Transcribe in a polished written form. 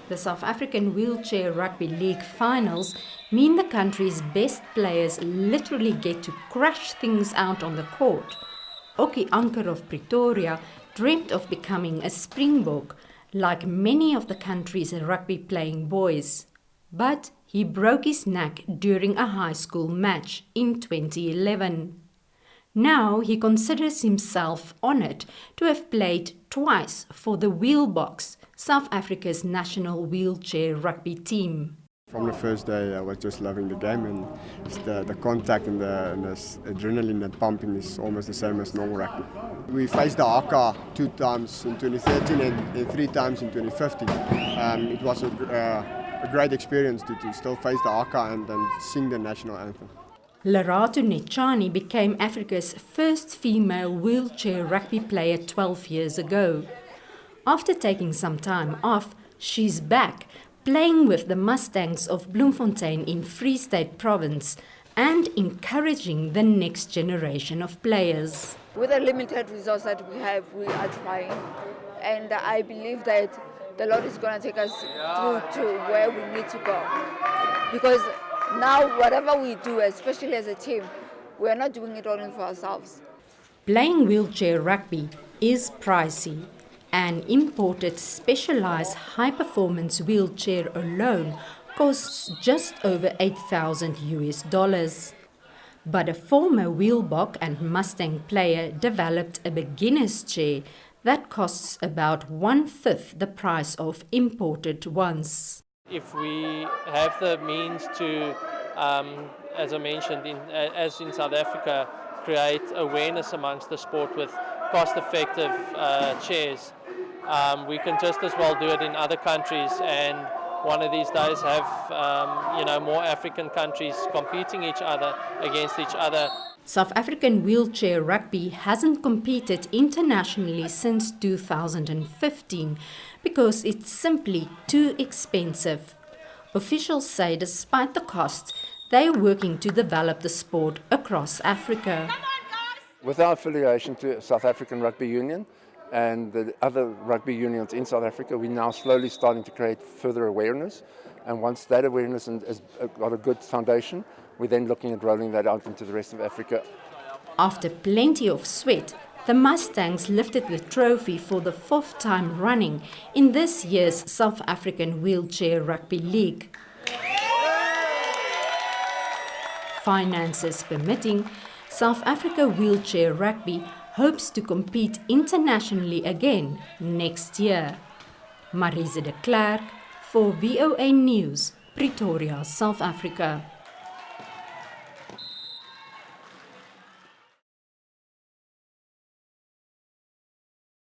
The South African Wheelchair Rugby League finals mean the country's best players literally get to crash things out on the court. Okkie Anker of Pretoria dreamt of becoming a Springbok, like many of the country's rugby-playing boys. But he broke his neck during a high school match in 2011. Now he considers himself honoured to have played twice for the Springboks, South Africa's national wheelchair rugby team. From the first day I was just loving the game, and the contact and the adrenaline and pumping is almost the same as normal rugby. We faced the Haka 2 times in 2013 and 3 times in 2015. It was a great experience to still face the Haka and sing the national anthem. Leratho Netchane became Africa's first female wheelchair rugby player 12 years ago. After taking some time off, she's back, playing with the Mustangs of Bloemfontein in Free State Province and encouraging the next generation of players. With the limited resources that we have, we are trying. And I believe that the Lord is going to take us through to where we need to go. Because now, whatever we do, especially as a team, we are not doing it only for ourselves. Playing wheelchair rugby is pricey. An imported specialized high-performance wheelchair alone costs just over $8,000. But a former Springbok and Mustang player developed a beginner's chair that costs about 1/5 the price of imported ones. If we have the means to, as I mentioned, as in South Africa, create awareness amongst the sport with cost-effective chairs, we can just as well do it in other countries, and one of these days have more African countries competing against each other. South African wheelchair rugby hasn't competed internationally since 2015 because it's simply too expensive. Officials say despite the cost, they are working to develop the sport across Africa. With our affiliation to South African Rugby Union and the other rugby unions in South Africa, we're now slowly starting to create further awareness. And once that awareness has got a good foundation, we're then looking at rolling that out into the rest of Africa. After plenty of sweat, the Mustangs lifted the trophy for the 4th time running in this year's South African Wheelchair Rugby League. Finances permitting, South Africa Wheelchair Rugby hopes to compete internationally again next year. Marize de Klerk for VOA News, Pretoria, South Africa.